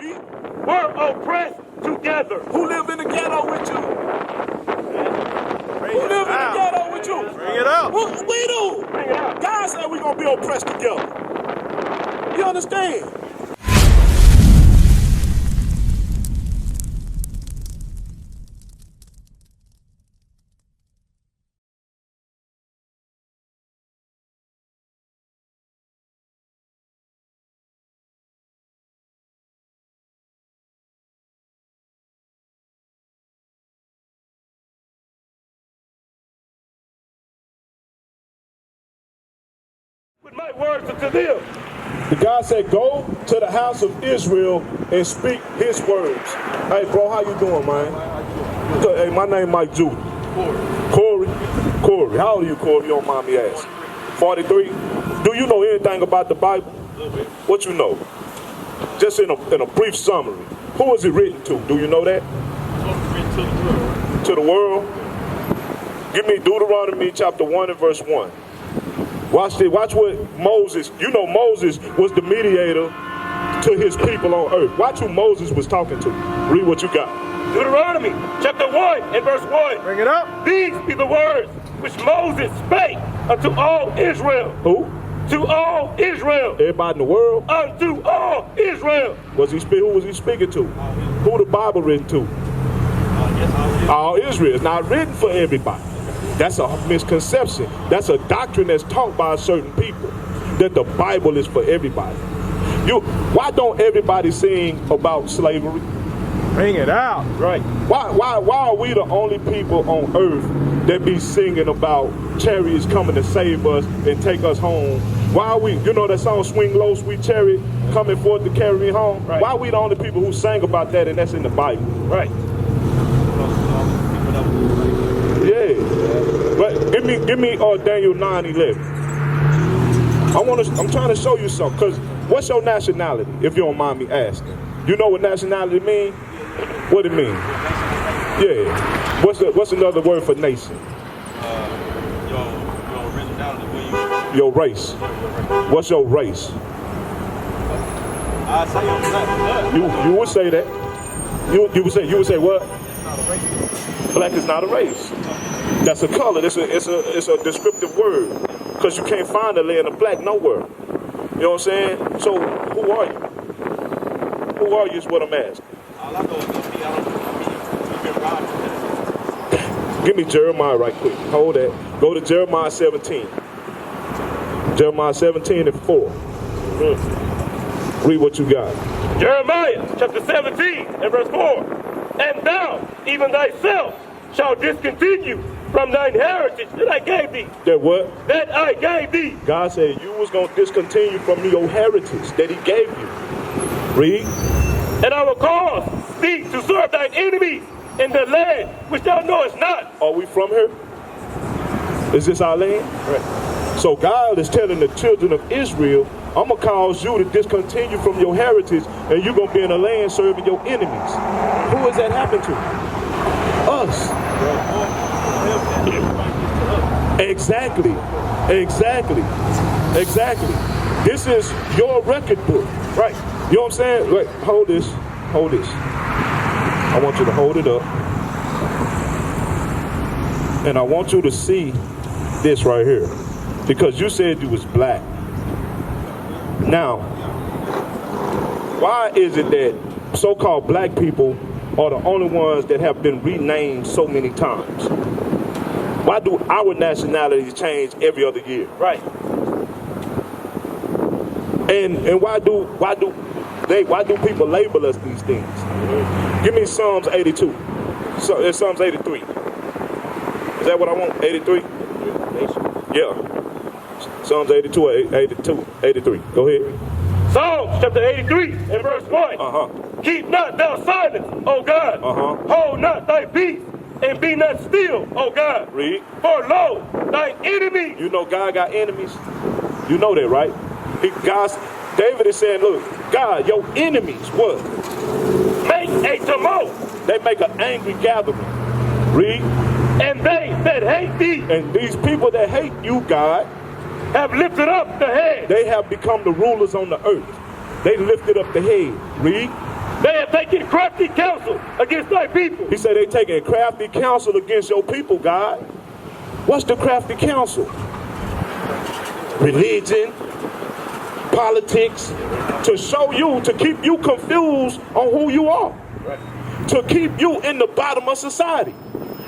Read. were oppressed together. Who live in the ghetto with you? Who live in the ghetto with you? Bring it out. We do. Bring it out. God said we're going to be oppressed together. You understand? With my words unto them. The God said, go to the house of Israel and speak his words. Hey, bro, how you doing, man? Hey, my name Mike Judy. Corey. How old are you, Corey? You don't mind me asking. 43. Do you know anything about the Bible? What you know? Just in a brief summary. Who was it written to? Do you know that? To the world? Give me Deuteronomy chapter 1 and verse 1. Watch this. Watch what Moses, you know Moses was the mediator to his people on earth. Watch who Moses was talking to. Read what you got. Deuteronomy chapter 1 and verse 1. Bring it up. These be the words which Moses spake unto all Israel. Who? To all Israel. Everybody in the world? Unto all Israel. Who was he speaking to? Who the Bible written to? All Israel. It's not written for everybody. That's a misconception. That's a doctrine that's taught by certain people, that the Bible is for everybody. Why don't everybody sing about slavery? Bring it out. Right. Why are we the only people on earth that be singing about chariots coming to save us and take us home? Why are we, you know that song, Swing Low, Sweet Chariot, coming forth to carry me home? Right. Why are we the only people who sang about that and that's in the Bible? Right. Yeah. But give me Daniel 9:11. I'm trying to show you something, because what's your nationality, if you don't mind me asking? You know what nationality mean? What it mean? Yeah. What's another word for nation? Your originality. Your race. What's your race? I say your black. You would say that. You would say what? Black is not a race. That's a color. It's a descriptive word, because you can't find a land of black nowhere. You know what I'm saying? So who are you? Who are you is what I'm asking. All I know is gonna be you've been robbed. Give me Jeremiah right quick. Hold that. Go to Jeremiah 17. Jeremiah 17 and 4. Read what you got. Jeremiah chapter 17 and verse 4. And thou, even thyself, shalt discontinue from thine heritage that I gave thee. That what? That I gave thee. God said you was going to discontinue from your heritage that he gave you. Read. And I will cause thee to serve thine enemies in the land which thou knowest not. Are we from here? Is this our land? Right. So God is telling the children of Israel, I'm going to cause you to discontinue from your heritage, and you're going to be in a land serving your enemies. Who has that happened to? Us. Exactly. This is your record book. Right. You know what I'm saying? Wait, hold this. I want you to hold it up. And I want you to see this right here. Because you said you was black. Now, why is it that so-called black people are the only ones that have been renamed so many times? Why do our nationalities change every other year? Right. And why do people label us these things? Give me Psalms 82. So it's Psalms 83. Is that what I want? 83? Yeah. Psalms 82, 83. Go ahead. Psalms chapter 83 and verse 1. Keep not thou silence, O God. Hold not thy peace, and be not still, O God. Read. For lo, thine enemy. You know God got enemies? You know that, right? David is saying, look, God, your enemies, what? Make a tumult. They make an angry gathering. Read. And they that hate thee. And these people that hate you, God, have lifted up the head. They have become the rulers on the earth. They lifted up the head. Read. taking crafty counsel against thy people. He said they taking crafty counsel against your people, God. What's the crafty counsel? Religion, politics, to show you, to keep you confused on who you are, to keep you in the bottom of society.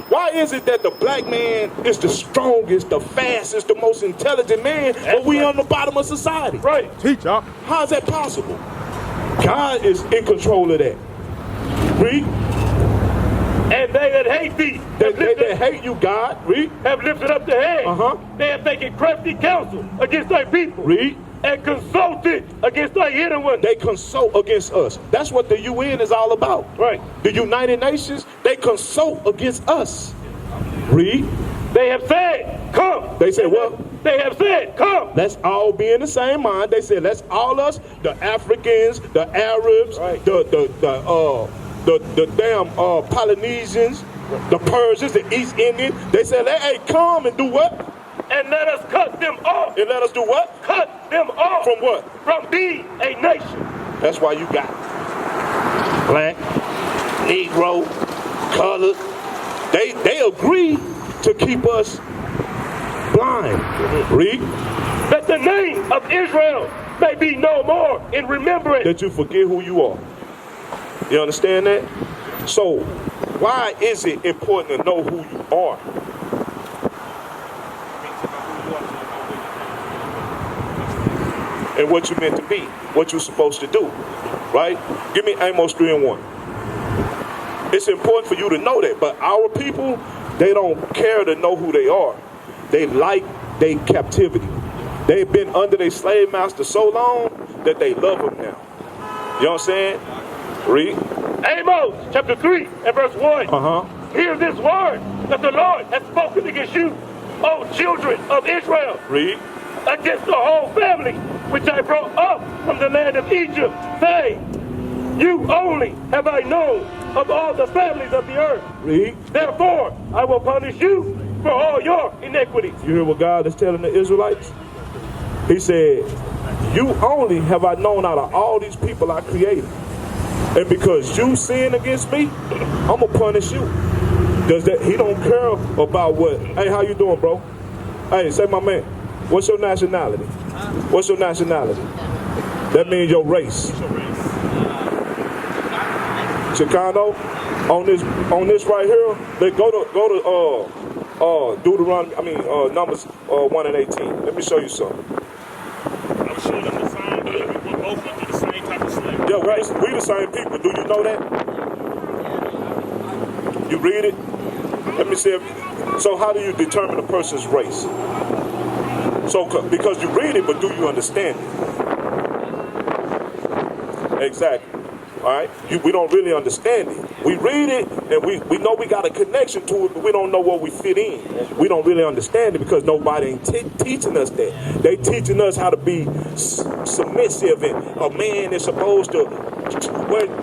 Why is it that the black man is the strongest, the fastest, the most intelligent man, but we on the bottom of society? Right. Teach y'all. How is that possible? God is in control of that. Read. And they that hate thee They hate you, God. Read. have lifted up their head. Uh-huh. They have taken crafty counsel against thy people. Read. And consulted against thy hidden ones. They consult against us. That's what the UN is all about. Right. The United Nations, they consult against us. Read. They have said, come. They said what? They have said, come. Let's all be in the same mind. They said, let's all us, the Africans, the Arabs, Right. the damn Polynesians, the Persians, the East Indians. They said, hey, come and do what? And let us cut them off. And let us do what? Cut them off. From what? From being a nation. That's why you got black, Negro, colored. They agree to keep us blind. Read. That the name of Israel may be no more in remembrance. That you forget who you are. You understand that? So, why is it important to know who you are? And what you meant to be, what you're supposed to do, right? Give me Amos 3:1. It's important for you to know that, but our people, they don't care to know who they are. They like their captivity. They've been under their slave master so long that they love them now. You know what I'm saying? Read. Amos chapter 3 and verse 1. Uh-huh. Hear this word that the Lord has spoken against you, O children of Israel, Read. against the whole family which I brought up from the land of Egypt, saying, you only have I known of all the families of the earth. Read. Therefore, I will punish you for all your iniquities. You hear what God is telling the Israelites? He said, you only have I known out of all these people I created. And because you sin against me, I'm going to punish you. Does that? He don't care about what. Hey, how you doing, bro? Hey, say my man. What's your nationality? What's your nationality? That means your race. Chicano. On this right here, they go to Deuteronomy. Numbers 1 and 18. Let me show you something. I was showing them the sign that we were both under the same type of slavery. Yeah, we the same people. Do you know that? You read it? Let me see if. So how do you determine a person's race? So because you read it, but do you understand it? Exactly. All right. We don't really understand it. We read it and we know we got a connection to it, but we don't know where we fit in. We don't really understand it because nobody ain't teaching us that. They teaching us how to be submissive, and a man is supposed to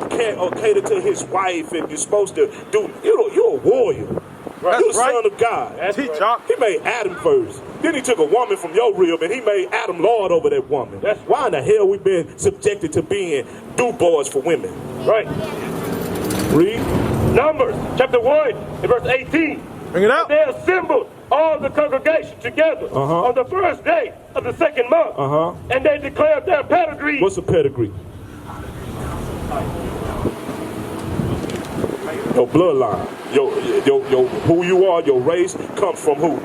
cater to his wife, and you're supposed to do. You're a warrior. Right. You're the son of God. Teach y'all. He made Adam first. Then he took a woman from your rib and he made Adam Lord over that woman. That's why in the hell we've been subjected to being do-boys for women. Right. Read. Numbers chapter 1 and verse 18. Bring it out. They assembled all the congregation together on the first day of the second month. And they declared their pedigree. What's a pedigree? Your bloodline. Your who you are, your race comes from who?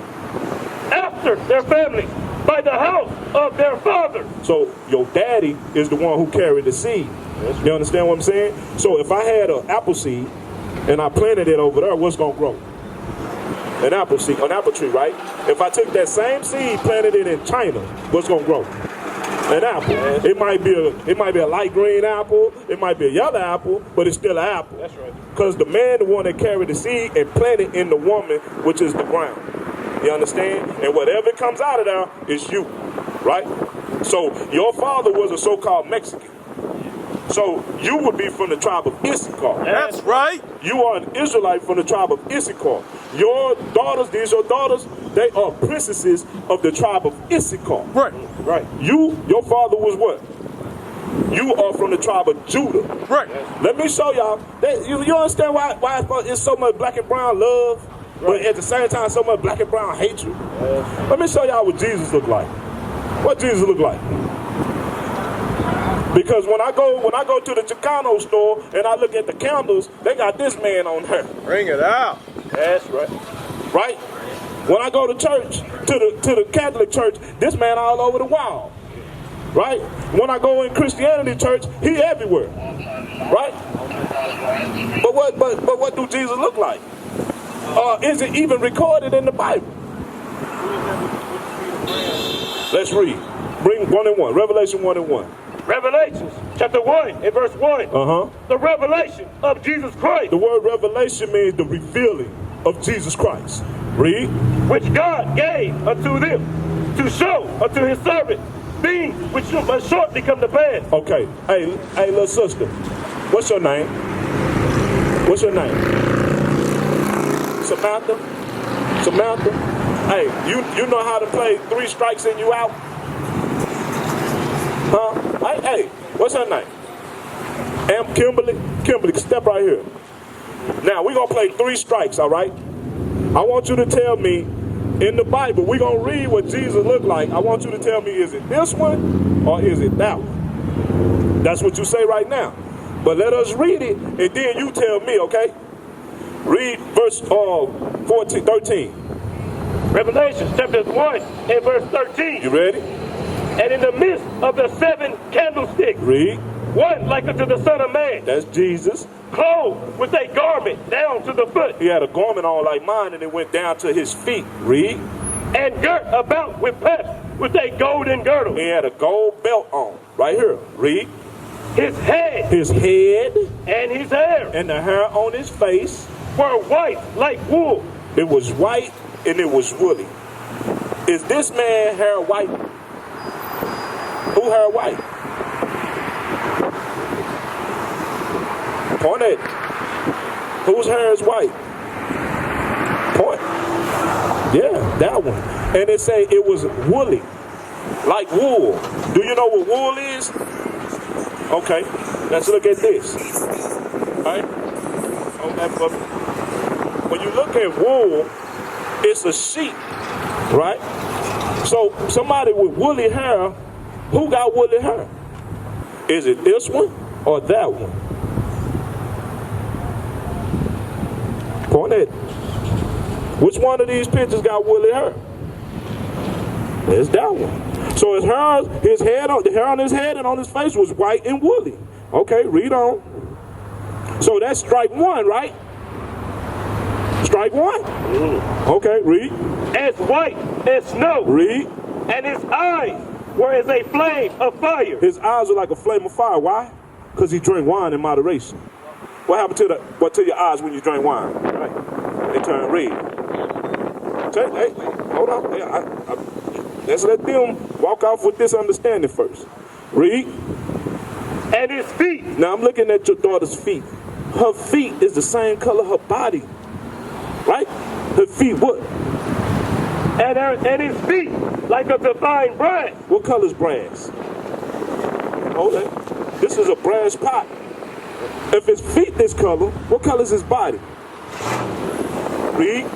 After their families, by the house of their fathers. So your daddy is the one who carried the seed. You understand what I'm saying? So if I had an apple seed and I planted it over there, what's gonna grow? An apple seed, an apple tree, right? If I took that same seed, planted it in China, what's gonna grow? An apple. It might be a light green apple, it might be a yellow apple, but it's still an apple. That's right. Because the man, the one that carried the seed and planted in the woman, which is the ground. You understand? And whatever comes out of there is you, right? So your father was a so-called Mexican. So you would be from the tribe of Issachar. That's right. You are an Israelite from the tribe of Issachar. Your daughters, these your daughters, they are princesses of the tribe of Issachar. Right. Right. Your father was what? You are from the tribe of Judah. Right. Let me show y'all. You understand why it's so much black and brown love, but at the same time so much black and brown hatred? Let me show y'all what Jesus looked like. What Jesus looked like. Because when I go to the Chicano store and I look at the candles, they got this man on her. Bring it out. That's right. Right? When I go to church, to the Catholic church, this man all over the wall. Right? When I go in Christianity church, he everywhere. Right? But what do Jesus look like? Is it even recorded in the Bible? Let's read. Bring 1 and 1. Revelation 1 and 1. Revelations chapter 1 and verse 1. The revelation of Jesus Christ. The word revelation means the revealing of Jesus Christ. Read. Which God gave unto them to show unto his servants things which must shortly come to pass. Okay. Hey, little sister. What's your name? What's your name? Samantha? Samantha? Hey, you know how to play 3 strikes and you out? Huh? Hey, what's her name? Kimberly? Kimberly, step right here. Now, we're going to play 3 strikes, all right? I want you to tell me, in the Bible, we're going to read what Jesus looked like. I want you to tell me, is it this one or is it that one? That's what you say right now. But let us read it, and then you tell me, okay? Read verse 13. Revelation chapter 1 and verse 13. You ready? And in the midst of the 7 candlesticks, Read. one like unto the Son of Man, That's Jesus. clothed with a garment down to the foot, He had a garment on like mine, and it went down to his feet. Read. and girt about with paps with a golden girdle. He had a gold belt on. Right here. Read. His head His head and his hair and the hair on his face, were white like wool. it was white and it was woolly. Is this man hair white? Who hair white? Point at it. Whose hair is white? Point. Yeah, that one. And it say it was woolly, like wool. Do you know what wool is? Okay, let's look at this. All right? When you look at wool, it's a sheep, right? So somebody with woolly hair, who got woolly hair? Is it this one or that one? Point at it. Which one of these pictures got woolly hair? It's that one. So his hair, the hair on his head and on his face was white and woolly. Okay, read on. So that's strike 1, right? Strike 1? Okay, read. As white as snow. Read. And his eyes were as a flame of fire. His eyes were like a flame of fire. Why? Because he drank wine in moderation. What happened to your eyes when you drink wine? Right. They turn red. Hey, hold on. Hey, let's let them walk off with this understanding first. Read. And his feet. Now I'm looking at your daughter's feet. Her feet is the same color her body. Right? Her feet what? And his feet like a fine brass. What color is brass? Hold on. This is a brass pot. If his feet this color, what color is his body? Read.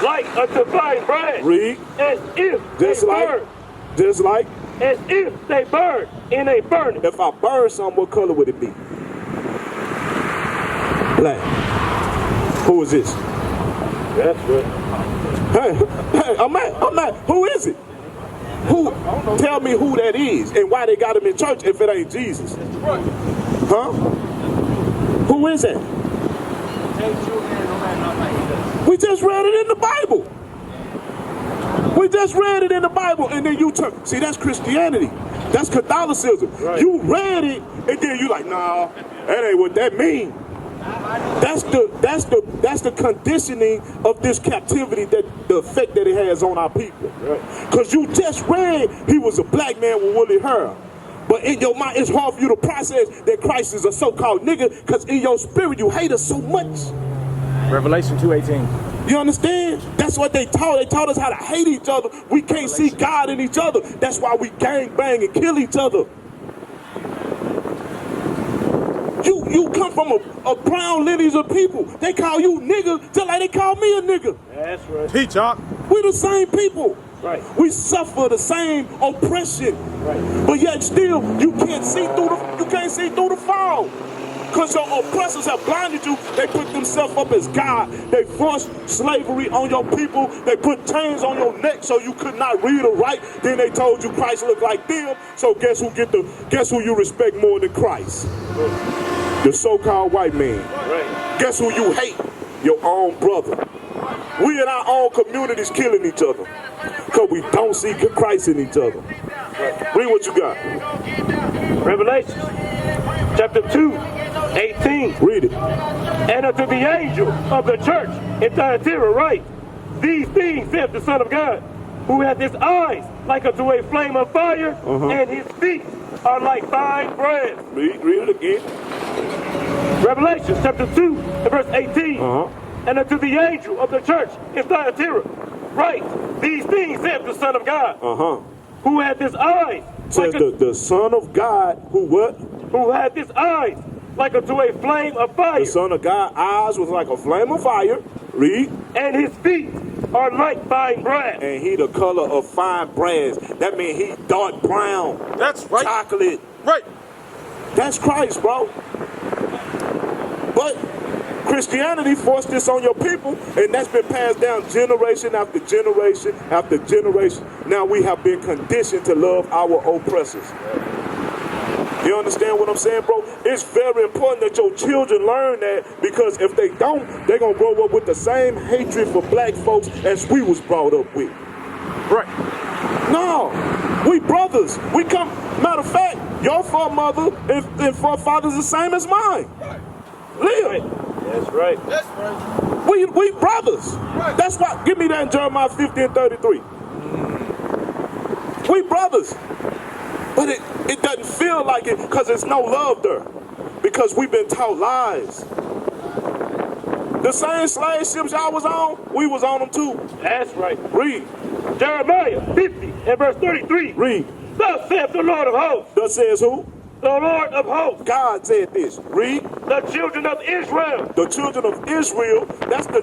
Like unto fine brass. Read. As if Just they like. burn. Just like. As if they burn in a furnace. If I burn something, what color would it be? Black. Who is this? That's good. Hey, I'm at. Who is it? Who? Tell me who that is and why they got him in church if it ain't Jesus. Huh? Who is that? We just read it in the Bible. We just read it in the Bible, and then you turn. See, that's Christianity. That's Catholicism. Right. You read it, and then you like, nah, that ain't what that mean. That's the conditioning of this captivity, that the effect that it has on our people. Because you just read he was a black man with woolly hair. But in your mind, it's hard for you to process that Christ is a so-called nigga, because in your spirit, you hate us so much. Revelation 2:18. You understand? That's what they taught. They taught us how to hate each other. We can't see God in each other. That's why we gang bang and kill each other. You come from a brown lineage of people. They call you nigga just like they call me a nigga. That's right. Teach up. We the same people. Right. We suffer the same oppression. Right. But yet still you can't see through the fall. Because your oppressors have blinded you. They put themselves up as God. They forced slavery on your people. They put chains on your neck so you could not read or write. Then they told you Christ looked like them. So guess who you respect more than Christ? The so-called white man. Right. Guess who you hate? Your own brother. We in our own communities killing each other because we don't see Christ in each other. Right. Read what you got. Revelation chapter 2, 18. Read it. And unto the angel of the church in Thyatira write, these things saith the Son of God, who hath his eyes like unto a flame of fire, and his feet are like fine brass. Read it again. Revelation chapter 2 and verse 18. And unto the angel of the church in Thyatira write, these things saith the Son of God, who hath his eyes Says like the Son of God, who what? who hath his eyes like unto a flame of fire. The Son of God, eyes was like a flame of fire. Read. And his feet are like fine brass. And he the color of fine brass. That means he dark brown. That's right. Chocolate. Right. That's Christ, bro. But Christianity forced this on your people, and that's been passed down generation after generation after generation. Now we have been conditioned to love our oppressors. You understand what I'm saying, bro? It's very important that your children learn that, because if they don't, they're going to grow up with the same hatred for black folks as we was brought up with. Right. No, we brothers. We come, matter of fact, your forefather and forefathers the same as mine. Live. That's right. That's right. We brothers. Right. That's why, give me that in Jeremiah 50 and 33. We brothers. But it doesn't feel like it because there's no love there. Because we've been taught lies. The same slave ships y'all was on, we was on them too. That's right. Read. Jeremiah 50 and verse 33. Read. Thus saith the Lord of hosts. Thus says who? The Lord of hosts. God said this. Read. The children of Israel. The children of Israel, that's the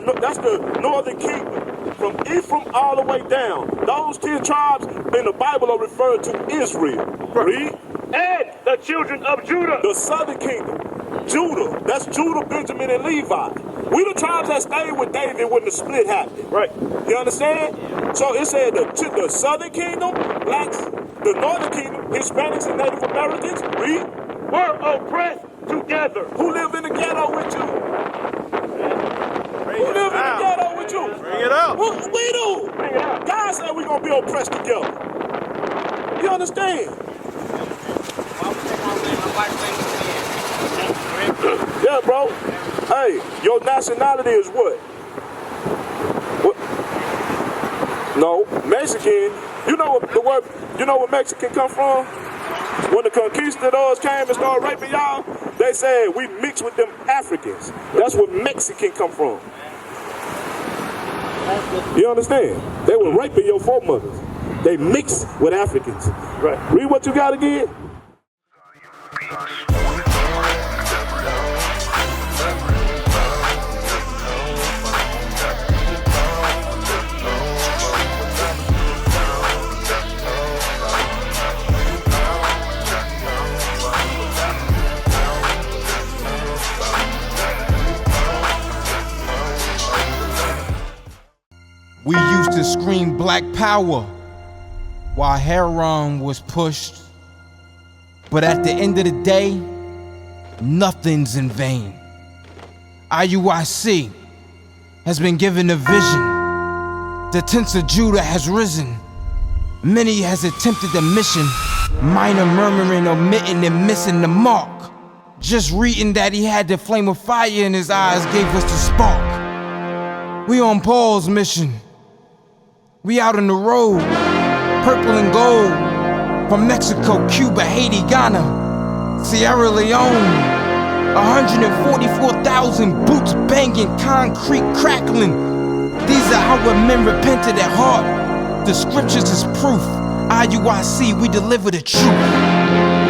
northern kingdom. From Ephraim all the way down. Those 10 tribes in the Bible are referred to Israel. Read. And the children of Judah. The southern kingdom. Judah. That's Judah, Benjamin, and Levi. We the tribes that stayed with David when the split happened. Right. You understand? So it said the southern kingdom, blacks, the northern kingdom, Hispanics and Native Americans, read, Were oppressed together. who live in the ghetto with you? Who live in the ghetto with you? Bring it out. We do. Bring it out. God said we're going to be oppressed together. You understand? Why would they want to say my white thing again? Yeah, bro. Hey, your nationality is what? What? No, Mexican. You know what the word? You know where Mexican come from? When the conquistadors came and started raping y'all, they said we mix with them Africans. That's where Mexican come from. You understand? They were raping your foremothers. They mixed with Africans. Right. Read what you got again. We used to scream black power while heroin was pushed. But at the end of the day, nothing's in vain. IUIC has been given a vision. The tents of Judah has risen. Many has attempted the mission, minor murmuring, omitting, and missing the mark. Just reading that he had the flame of fire in his eyes gave us the spark. We on Paul's mission. We out on the road, purple and gold, from Mexico, Cuba, Haiti, Ghana, Sierra Leone. 144,000 boots banging, concrete crackling, These are our men repented at heart. The scriptures is proof. IUIC, we deliver the truth.